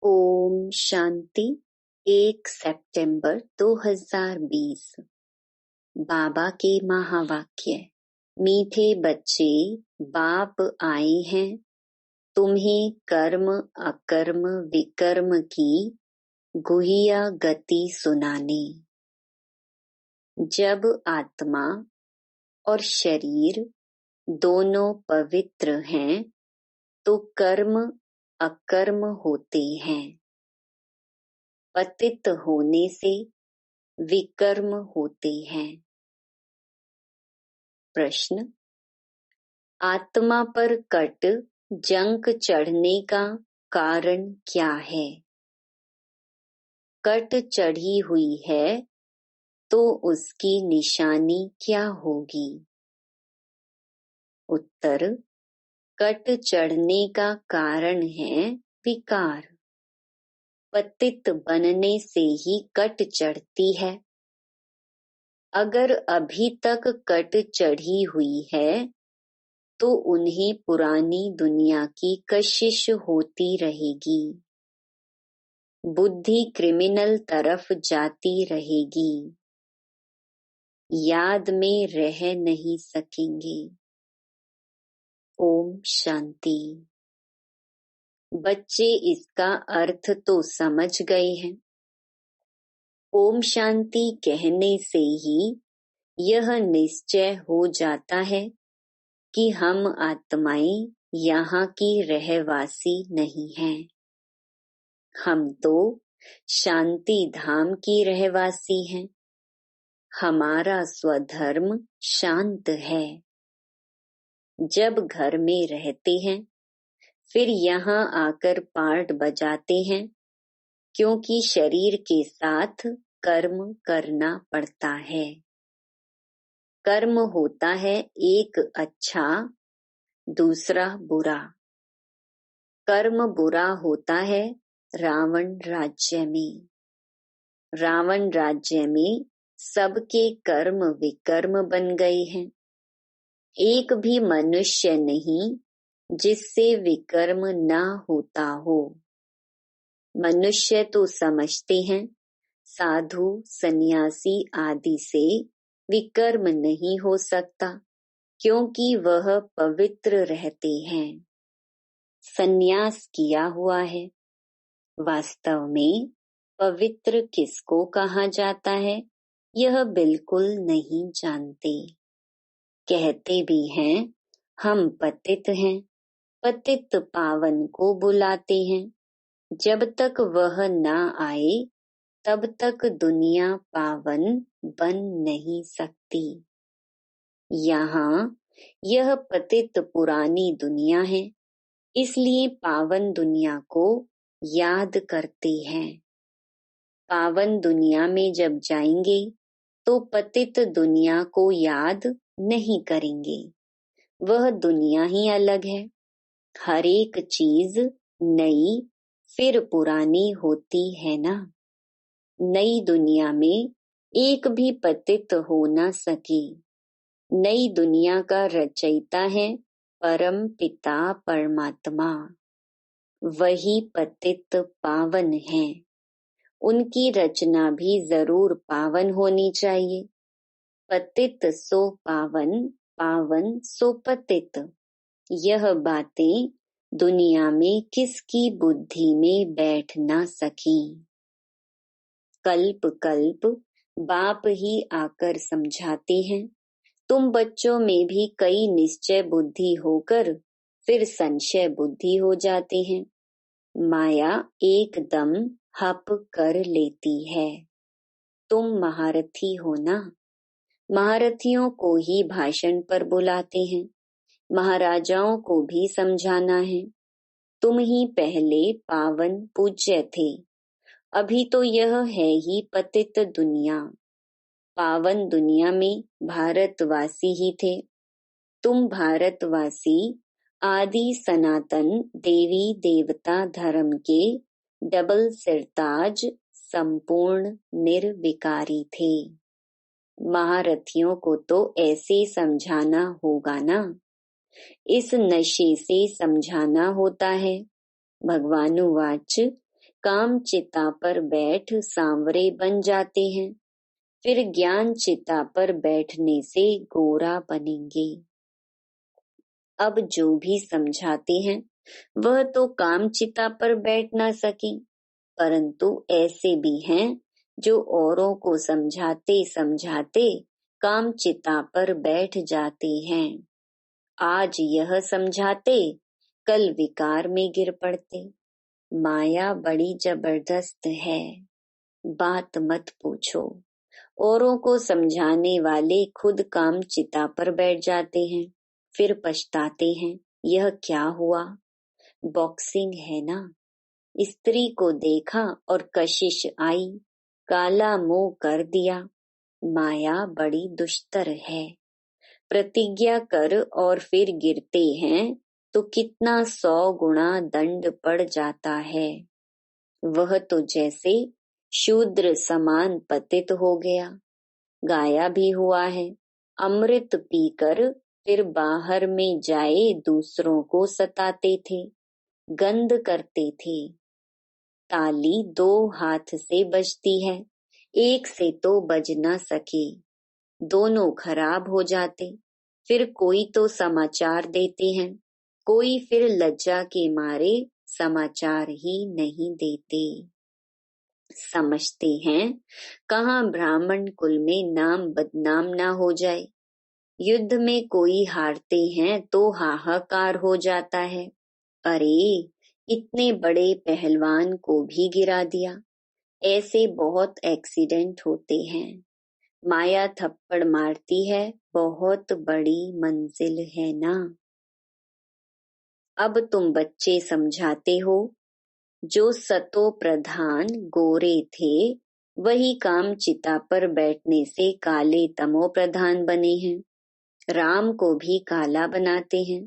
ओम शांति। 1 सितंबर 2020। बाबा के महावाक्य। मीठे बच्चे, बाप आए हैं तुम्हें कर्म अकर्म विकर्म की गुहिया गति सुनाने। जब आत्मा और शरीर दोनों पवित्र हैं तो कर्म अकर्म होते हैं। पतित होने से विकर्म होते हैं। प्रश्न: आत्मा पर कट जंक चढ़ने का कारण क्या है? कट चढ़ी हुई है तो उसकी निशानी क्या होगी? उत्तर: कट चढ़ने का कारण है विकार। पतित बनने से ही कट चढ़ती है। अगर अभी तक कट चढ़ी हुई है तो उन्हें पुरानी दुनिया की कशिश होती रहेगी। बुद्धि क्रिमिनल तरफ जाती रहेगी। याद में रह नहीं सकेंगे। ओम शांति। बच्चे इसका अर्थ तो समझ गए हैं। ओम शांति कहने से ही यह निश्चय हो जाता है कि हम आत्माएं यहाँ की रहवासी नहीं हैं। हम तो शांति धाम की रहवासी हैं। हमारा स्वधर्म शांत है। जब घर में रहते हैं फिर यहाँ आकर पार्ट बजाते हैं, क्योंकि शरीर के साथ कर्म करना पड़ता है। कर्म होता है एक अच्छा, दूसरा बुरा। कर्म बुरा होता है रावण राज्य में। रावण राज्य में सबके कर्म विकर्म बन गए हैं। एक भी मनुष्य नहीं जिससे विकर्म ना होता हो। मनुष्य तो समझते हैं साधु सन्यासी आदि से विकर्म नहीं हो सकता, क्योंकि वह पवित्र रहते हैं, सन्यास किया हुआ है। वास्तव में पवित्र किसको कहा जाता है यह बिल्कुल नहीं जानते। कहते भी हैं हम पतित हैं। पतित पावन को बुलाते हैं। जब तक वह ना आए तब तक दुनिया पावन बन नहीं सकती। यहाँ यह पतित पुरानी दुनिया है, इसलिए पावन दुनिया को याद करते हैं। पावन दुनिया में जब जाएंगे तो पतित दुनिया को याद नहीं करेंगे। वह दुनिया ही अलग है। हर एक चीज नई फिर पुरानी होती है ना। नई दुनिया में एक भी पतित हो न सके। नई दुनिया का रचयिता है परम पिता परमात्मा। वही पतित पावन है। उनकी रचना भी जरूर पावन होनी चाहिए। पतित सो पावन, पावन सो पतित। यह बातें दुनिया में किसकी बुद्धि में बैठ ना सकी। कल्प कल्प बाप ही आकर समझाते हैं। तुम बच्चों में भी कई निश्चय बुद्धि होकर फिर संशय बुद्धि हो जाते हैं। माया एकदम हप कर लेती है। तुम महारथी हो ना। महारथियों को ही भाषण पर बुलाते हैं। महाराजाओं को भी समझाना है। तुम ही पहले पावन पूज्य थे। अभी तो यह है ही पतित दुनिया। पावन दुनिया में भारतवासी ही थे। तुम भारतवासी आदि सनातन देवी देवता धर्म के डबल सिरताज संपूर्ण निर्विकारी थे। महारथियों को तो ऐसे समझाना होगा ना। इस नशे से समझाना होता है। भगवानुवाच काम चिता पर बैठ सांवरे बन जाते हैं, फिर ज्ञान चिता पर बैठने से गोरा बनेंगे। अब जो भी समझाते हैं वह तो काम चिता पर बैठ ना सके, परंतु ऐसे भी हैं जो औरों को समझाते समझाते काम चिता पर बैठ जाते हैं। आज यह समझाते, कल विकार में गिर पड़ते। माया बड़ी जबरदस्त है, बात मत पूछो। औरों को समझाने वाले खुद काम चिता पर बैठ जाते हैं, फिर पछताते हैं, यह क्या हुआ। बॉक्सिंग है ना, स्त्री को देखा और कशिश आई, काला मुंह कर दिया। माया बड़ी दुष्टर है। प्रतिज्ञा कर और फिर गिरते हैं तो कितना 100 गुना दंड पड़ जाता है। वह तो जैसे शूद्र समान पतित हो गया। गाया भी हुआ है, अमृत पीकर फिर बाहर में जाए दूसरों को सताते थे, गंध करते थे। ताली 2 हाथ से बजती है, एक से तो बज ना सके, दोनों खराब हो जाते। फिर कोई तो समाचार देते हैं, कोई फिर लज्जा के मारे समाचार ही नहीं देते। समझते हैं कहाँ ब्राह्मण कुल में नाम बदनाम ना हो जाए। युद्ध में कोई हारते हैं तो हाहाकार हो जाता है, अरे इतने बड़े पहलवान को भी गिरा दिया। ऐसे बहुत एक्सीडेंट होते हैं। माया थप्पड़ मारती है, बहुत बड़ी मंजिल है ना। अब तुम बच्चे समझाते हो, जो सतो प्रधान गोरे थे वही काम चिता पर बैठने से काले तमो प्रधान बने हैं। राम को भी काला बनाते हैं।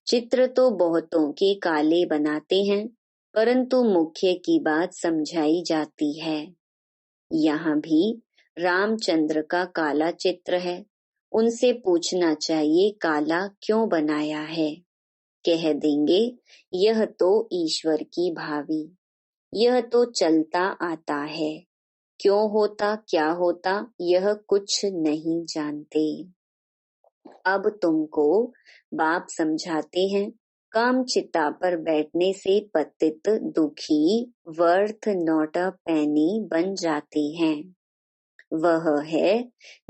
चित्र तो बहुतों के काले बनाते हैं, परंतु मुख्य की बात समझाई जाती है। यहाँ भी रामचंद्र का काला चित्र है, उनसे पूछना चाहिए काला क्यों बनाया है। कह देंगे यह तो ईश्वर की भावी, यह तो चलता आता है, क्यों होता क्या होता यह कुछ नहीं जानते। अब तुमको बाप समझाते हैं, काम चिता पर बैठने से पतित दुखी वर्थ नॉट अ पेनी बन जाते हैं। वह है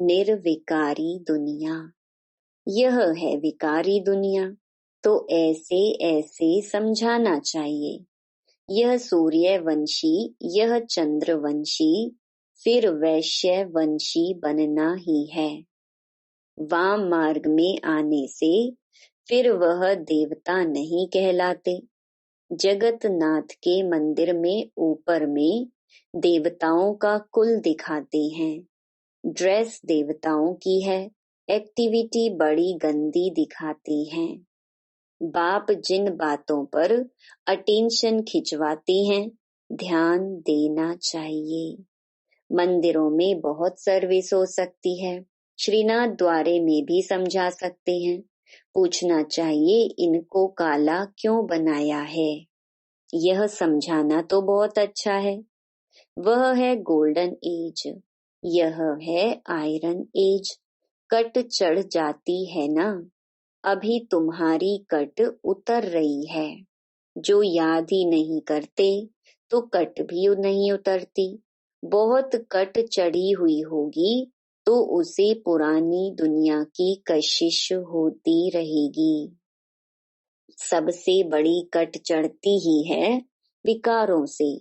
निर्विकारी दुनिया, यह है विकारी दुनिया। तो ऐसे ऐसे समझाना चाहिए। यह सूर्यवंशी, यह चंद्रवंशी, फिर वैश्य वंशी बनना ही है। वाम मार्ग में आने से फिर वह देवता नहीं कहलाते। जगतनाथ के मंदिर में ऊपर में देवताओं का कुल दिखाते हैं। ड्रेस देवताओं की है, एक्टिविटी बड़ी गंदी दिखाती हैं। बाप जिन बातों पर अटेंशन खिंचवाते हैं ध्यान देना चाहिए। मंदिरों में बहुत सर्विस हो सकती है, श्रीनाथ द्वारे में भी समझा सकते हैं। पूछना चाहिए इनको काला क्यों बनाया है। यह समझाना तो बहुत अच्छा है। वह है गोल्डन एज, यह है आयरन एज। कट चढ़ जाती है ना, अभी तुम्हारी कट उतर रही है। जो याद ही नहीं करते तो कट भी नहीं उतरती। बहुत कट चढ़ी हुई होगी तो उसे पुरानी दुनिया की कशिश होती रहेगी। सबसे बड़ी कट चढ़ती ही है विकारों से,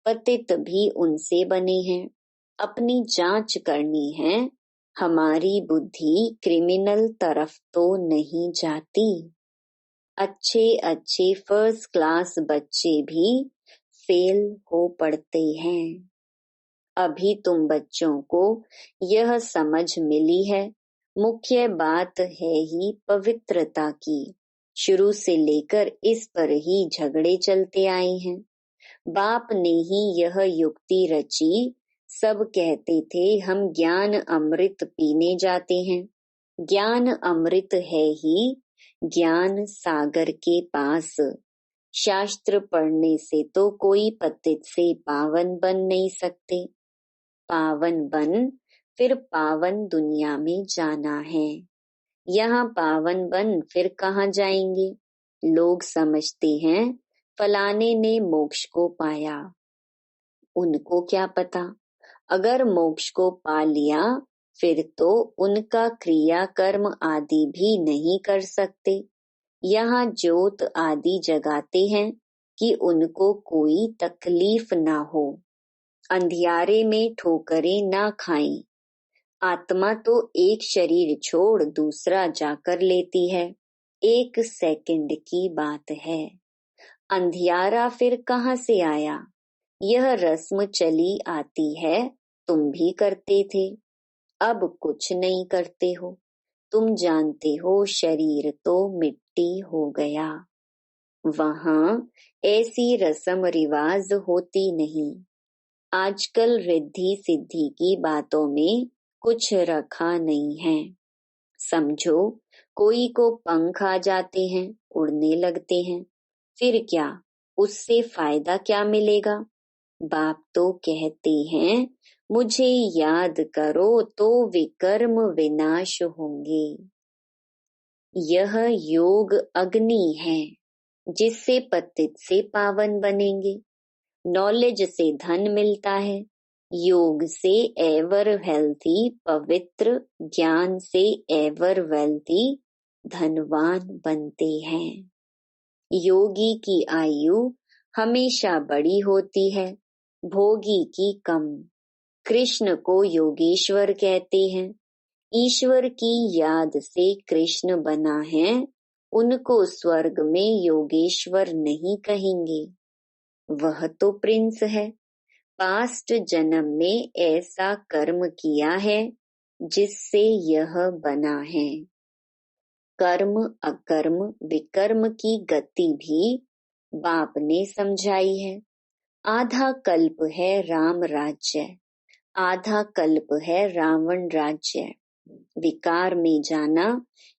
पतित भी उनसे बने हैं। अपनी जांच करनी है, हमारी बुद्धि क्रिमिनल तरफ तो नहीं जाती। अच्छे अच्छे फर्स्ट क्लास बच्चे भी फेल हो पड़ते हैं। अभी तुम बच्चों को यह समझ मिली है, मुख्य बात है ही पवित्रता की। शुरू से लेकर इस पर ही झगड़े चलते आए हैं। बाप ने ही यह युक्ति रची। सब कहते थे हम ज्ञान अमृत पीने जाते हैं। ज्ञान अमृत है ही ज्ञान सागर के पास। शास्त्र पढ़ने से तो कोई पतित से पावन बन नहीं सकते। पावन बन फिर पावन दुनिया में जाना है। यहाँ पावन बन फिर कहाँ जाएंगे? लोग समझते हैं फलाने ने मोक्ष को पाया। उनको क्या पता, अगर मोक्ष को पा लिया फिर तो उनका क्रिया कर्म आदि भी नहीं कर सकते। यहाँ ज्योत आदि जगाते हैं कि उनको कोई तकलीफ ना हो, अंधियारे में ठोकरें ना खाएं। आत्मा तो एक शरीर छोड़ दूसरा जाकर लेती है, 1 सेकंड की बात है। अंधियारा फिर कहाँ से आया? यह रस्म चली आती है, तुम भी करते थे, अब कुछ नहीं करते हो। तुम जानते हो शरीर तो मिट्टी हो गया। वहाँ ऐसी रस्म रिवाज होती नहीं। आजकल रिद्धि सिद्धि की बातों में कुछ रखा नहीं है। समझो कोई को पंख आ जाते हैं, उड़ने लगते हैं, फिर क्या, उससे फायदा क्या मिलेगा? बाप तो कहते हैं मुझे याद करो तो विकर्म विनाश होंगे। यह योग अग्नि है जिससे पतित से पावन बनेंगे। नॉलेज से धन मिलता है, योग से एवर हेल्थी पवित्र, ज्ञान से एवर वेल्थी धनवान बनते हैं। योगी की आयु हमेशा बड़ी होती है, भोगी की कम। कृष्ण को योगेश्वर कहते हैं। ईश्वर की याद से कृष्ण बना है, उनको स्वर्ग में योगेश्वर नहीं कहेंगे। वह तो प्रिंस है, पास्ट जन्म में ऐसा कर्म किया है जिससे यह बना है। कर्म अकर्म विकर्म की गति भी बाप ने समझाई है। आधा कल्प है राम राज्य, आधा कल्प है रावण राज्य। विकार में जाना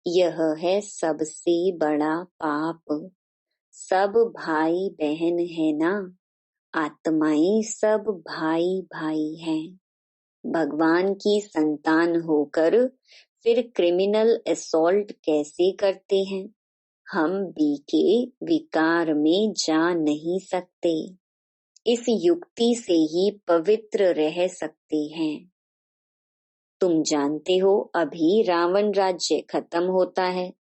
यह है सबसे बड़ा पाप। सब भाई बहन है ना, आत्माएं सब भाई भाई हैं। भगवान की संतान होकर फिर क्रिमिनल असॉल्ट कैसे करते हैं? हम बीके विकार में जा नहीं सकते, इस युक्ति से ही पवित्र रह सकते हैं। तुम जानते हो अभी रावण राज्य खत्म होता है,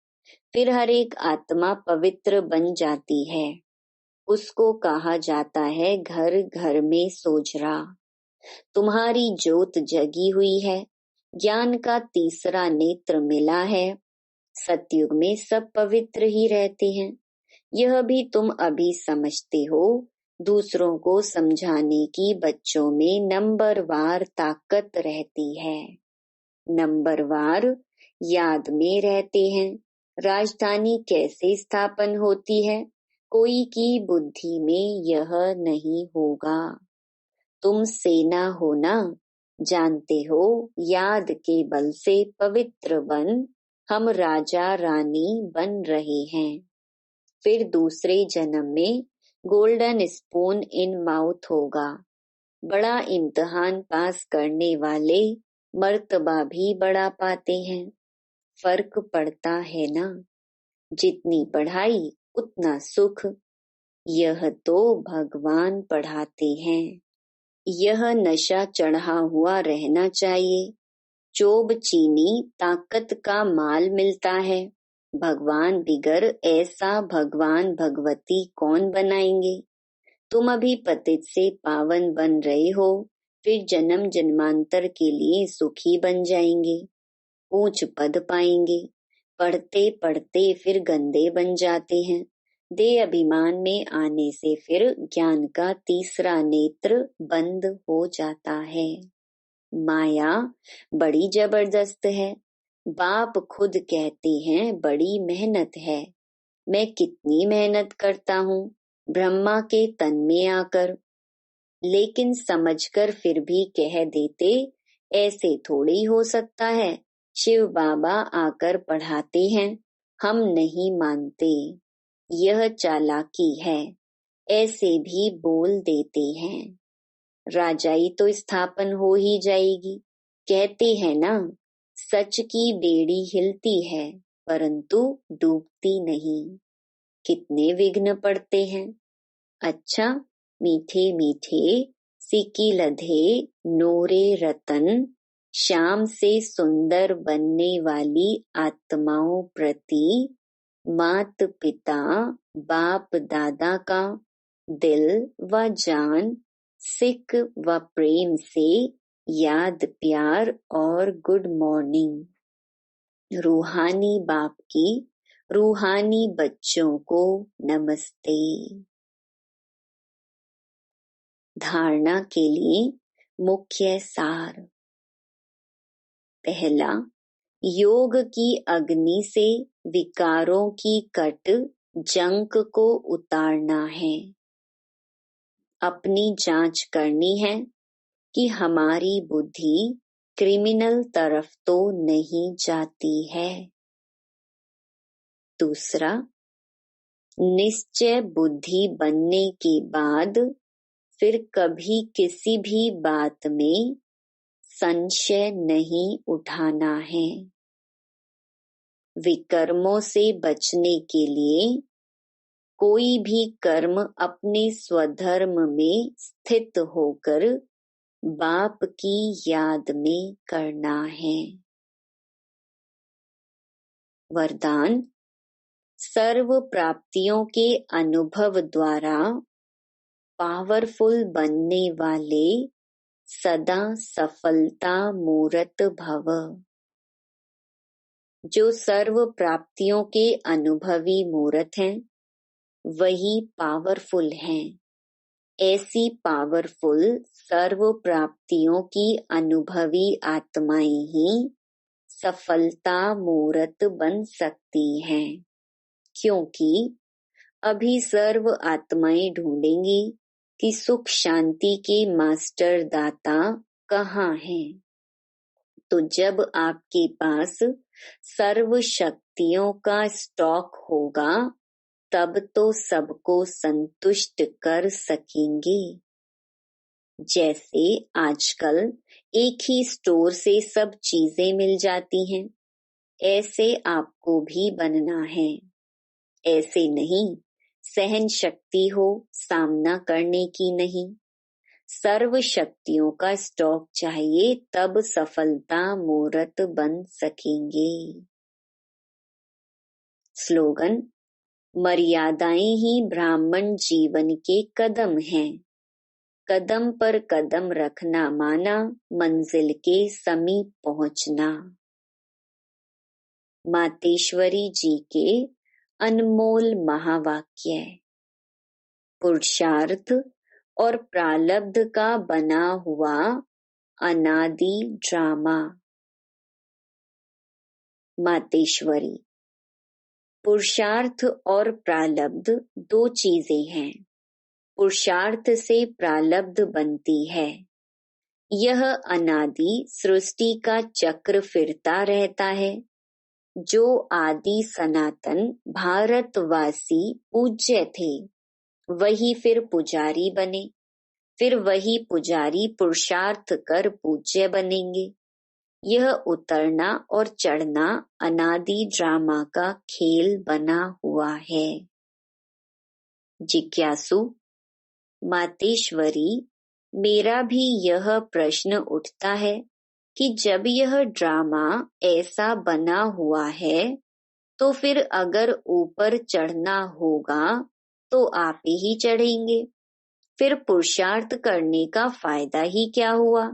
फिर हर एक आत्मा पवित्र बन जाती है। उसको कहा जाता है घर घर में सोजरा। तुम्हारी ज्योत जगी हुई है, ज्ञान का तीसरा नेत्र मिला है। सतयुग में सब पवित्र ही रहते हैं, यह भी तुम अभी समझते हो। दूसरों को समझाने की बच्चों में नंबरवार ताकत रहती है, नंबरवार याद में रहते हैं। राजधानी कैसे स्थापन होती है, कोई की बुद्धि में यह नहीं होगा। तुम सेना हो ना, जानते हो याद के बल से पवित्र बन हम राजा रानी बन रहे हैं। फिर दूसरे जन्म में गोल्डन स्पून इन माउथ होगा। बड़ा इम्तिहान पास करने वाले मर्तबा भी बड़ा पाते हैं। फर्क पड़ता है ना, जितनी पढ़ाई उतना सुख। यह तो भगवान पढ़ाते हैं। यह नशा चढ़ा हुआ रहना चाहिए। चोब चीनी ताकत का माल मिलता है। भगवान बिगर ऐसा भगवान भगवती कौन बनाएंगे? तुम अभी पतित से पावन बन रहे हो, फिर जन्म जन्मांतर के लिए सुखी बन जाएंगे, ऊंच पद पाएंगे। पढ़ते पढ़ते फिर गंदे बन जाते हैं। देह अभिमान में आने से फिर ज्ञान का तीसरा नेत्र बंद हो जाता है। माया बड़ी जबरदस्त है। बाप खुद कहते हैं बड़ी मेहनत है। मैं कितनी मेहनत करता हूँ ब्रह्मा के तन में आकर, लेकिन समझकर फिर भी कह देते ऐसे थोड़ी हो सकता है। शिव बाबा आकर पढ़ाते हैं, हम नहीं मानते। यह चालाकी है, ऐसे भी बोल देते हैं। राजाई तो स्थापन हो ही जाएगी। कहते हैं ना, सच की बेड़ी हिलती है परंतु डूबती नहीं। कितने विघ्न पड़ते हैं। अच्छा, मीठे मीठे सिक्की लधे नोरे रतन, शाम से सुंदर बनने वाली आत्माओं प्रति मात पिता बाप दादा का दिल व जान सिक व प्रेम से याद प्यार और गुड मॉर्निंग। रूहानी बाप की रूहानी बच्चों को नमस्ते। धारणा के लिए मुख्य सार। पहला, योग की अग्नि से विकारों की कट जंक को उतारना है। अपनी जांच करनी है कि हमारी बुद्धि क्रिमिनल तरफ तो नहीं जाती है। दूसरा, निश्चय बुद्धि बनने के बाद फिर कभी किसी भी बात में संशय नहीं उठाना है। विकर्मों से बचने के लिए कोई भी कर्म अपने स्वधर्म में स्थित होकर बाप की याद में करना है। वरदान, सर्व प्राप्तियों के अनुभव द्वारा पावरफुल बनने वाले सदा सफलता मूर्त भव। जो सर्व प्राप्तियों के अनुभवी मूर्त हैं वही पावरफुल हैं। ऐसी पावरफुल सर्व प्राप्तियों की अनुभवी आत्माएं ही सफलता मूर्त बन सकती हैं, क्योंकि अभी सर्व आत्माएं ढूंढेंगी कि सुख शांति के मास्टर दाता कहाँ हैं। तो जब आपके पास सर्व शक्तियों का स्टॉक होगा तब तो सबको संतुष्ट कर सकेंगे। जैसे आजकल एक ही स्टोर से सब चीजें मिल जाती हैं, ऐसे आपको भी बनना है। ऐसे नहीं सहन शक्ति हो सामना करने की नहीं, सर्व शक्तियों का स्टॉक चाहिए तब सफलता मूर्त बन सकेंगे। स्लोगन, मर्यादाएं ही ब्राह्मण जीवन के कदम हैं। कदम पर कदम रखना माना मंजिल के समीप पहुंचना। मातेश्वरी जी के अनमोल महावाक्य। पुरुषार्थ और प्रारब्ध का बना हुआ अनादि ड्रामा। मातेश्वरी, पुरुषार्थ और प्रारब्ध दो चीजें हैं। पुरुषार्थ से प्रारब्ध बनती है। यह अनादि सृष्टि का चक्र फिरता रहता है। जो आदि सनातन भारतवासी पूज्य थे वही फिर पुजारी बने, फिर वही पुजारी पुरुषार्थ कर पूज्य बनेंगे। यह उतरना और चढ़ना अनादि ड्रामा का खेल बना हुआ है। जिज्ञासु, मातेश्वरी, मेरा भी यह प्रश्न उठता है कि जब यह ड्रामा ऐसा बना हुआ है तो फिर अगर ऊपर चढ़ना होगा तो आप ही चढ़ेंगे, फिर पुरुषार्थ करने का फायदा ही क्या हुआ।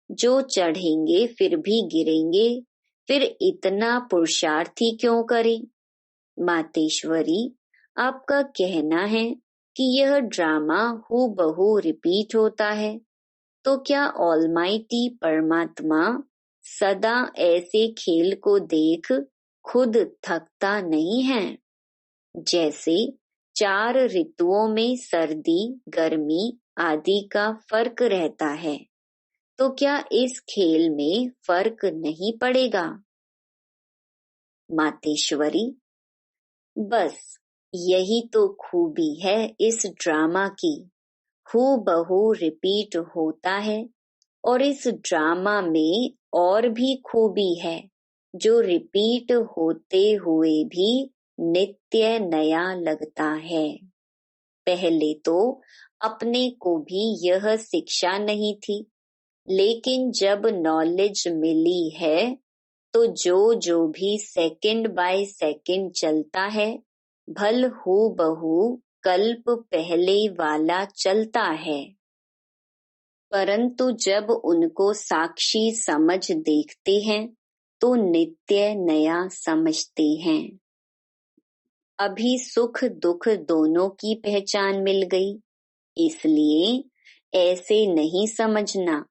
जो चढ़ेंगे फिर भी गिरेंगे, फिर इतना पुरुषार्थ ही क्यों करें। मातेश्वरी, आपका कहना है कि यह ड्रामा हूबहू रिपीट होता है, तो क्या ऑलमाइटी परमात्मा सदा ऐसे खेल को देख खुद थकता नहीं है। जैसे 4 ऋतुओं में सर्दी गर्मी आदि का फर्क रहता है, तो क्या इस खेल में फर्क नहीं पड़ेगा। मातेश्वरी, बस यही तो खूबी है इस ड्रामा की, हूबहू रिपीट होता है। और इस ड्रामा में और भी खूबी है, जो रिपीट होते हुए भी नित्य नया लगता है। पहले तो अपने को भी यह शिक्षा नहीं थी, लेकिन जब नॉलेज मिली है तो जो भी सेकंड बाय सेकंड चलता है, भल हूबहू कल्प पहले वाला चलता है। परंतु जब उनको साक्षी समझ देखते हैं तो नित्य नया समझते हैं। अभी सुख दुख दोनों की पहचान मिल गई, इसलिए ऐसे नहीं समझना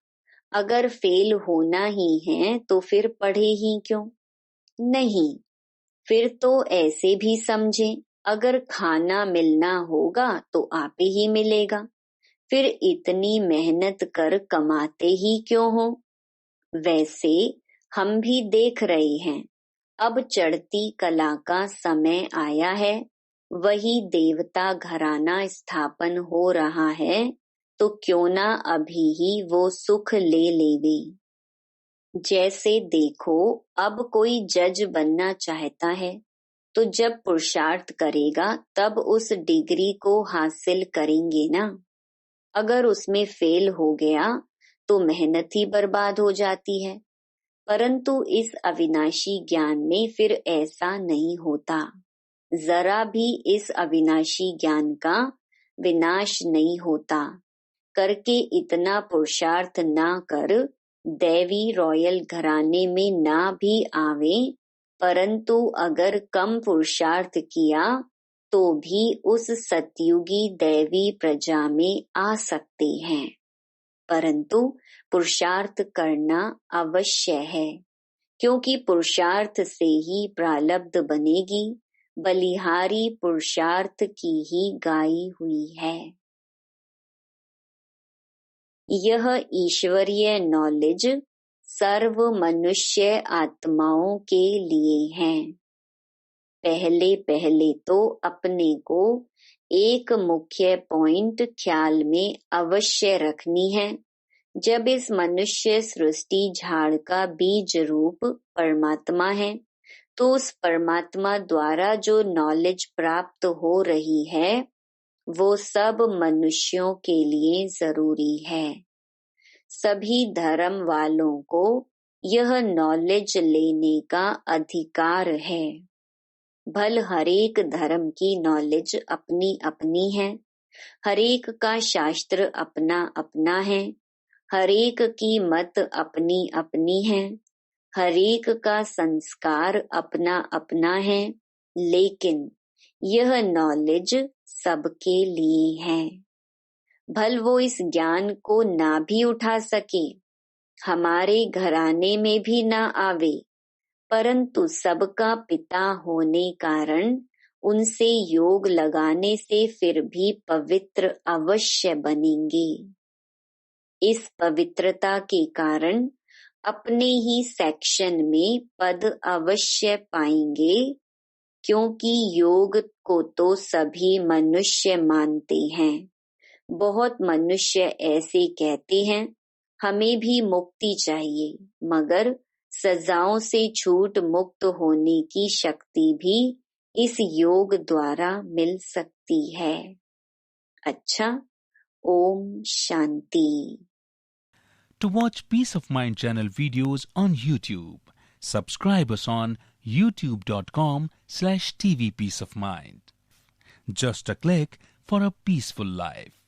अगर फेल होना ही है तो फिर पढ़े ही क्यों। नहीं, फिर तो ऐसे भी समझें, अगर खाना मिलना होगा तो आपे ही मिलेगा, फिर इतनी मेहनत कर कमाते ही क्यों हो। वैसे हम भी देख रहे हैं, अब चढ़ती कला का समय आया है, वही देवता घराना स्थापन हो रहा है, तो क्यों ना अभी ही वो सुख ले लेवे। जैसे देखो, अब कोई जज बनना चाहता है तो जब पुरुषार्थ करेगा तब उस डिग्री को हासिल करेंगे ना। अगर उसमें फेल हो गया तो मेहनत ही बर्बाद हो जाती है। परंतु इस अविनाशी ज्ञान में फिर ऐसा नहीं होता। जरा भी इस अविनाशी ज्ञान का विनाश नहीं होता। करके इतना पुरुषार्थ ना कर दैवी रॉयल घराने में ना भी आवे, परंतु अगर कम पुरुषार्थ किया तो भी उस सतयुगी दैवी प्रजा में आ सकते हैं। परंतु पुरुषार्थ करना अवश्य है, क्योंकि पुरुषार्थ से ही प्रारब्ध बनेगी। बलिहारी पुरुषार्थ की ही गाई हुई है। यह ईश्वरीय नॉलेज सर्व मनुष्य आत्माओं के लिए है। पहले पहले तो अपने को एक मुख्य पॉइंट ख्याल में अवश्य रखनी है। जब इस मनुष्य सृष्टि झाड़ का बीज रूप परमात्मा है, तो उस परमात्मा द्वारा जो नॉलेज प्राप्त हो रही है वो सब मनुष्यों के लिए जरूरी है। सभी धर्म वालों को यह नॉलेज लेने का अधिकार है। भल हरेक धर्म की नॉलेज अपनी अपनी है, हरेक का शास्त्र अपना अपना है, हरेक की मत अपनी अपनी है, हरेक का संस्कार अपना अपना है, लेकिन यह नॉलेज सबके लिए है। भल वो इस ज्ञान को ना भी उठा सके, हमारे घराने में भी ना आवे, परंतु सबका पिता होने कारण उनसे योग लगाने से फिर भी पवित्र अवश्य बनेंगे। इस पवित्रता के कारण अपने ही सेक्शन में पद अवश्य पाएंगे, क्योंकि योग को तो सभी मनुष्य मानते हैं। बहुत मनुष्य ऐसे कहते हैं, हमें भी मुक्ति चाहिए, मगर सजाओं से छूट मुक्त होने की शक्ति भी इस योग द्वारा मिल सकती है। अच्छा, Om Shanti. To watch Peace of Mind channel videos on YouTube, subscribe us on youtube.com/tvpeaceofmind. Just a click for a peaceful life.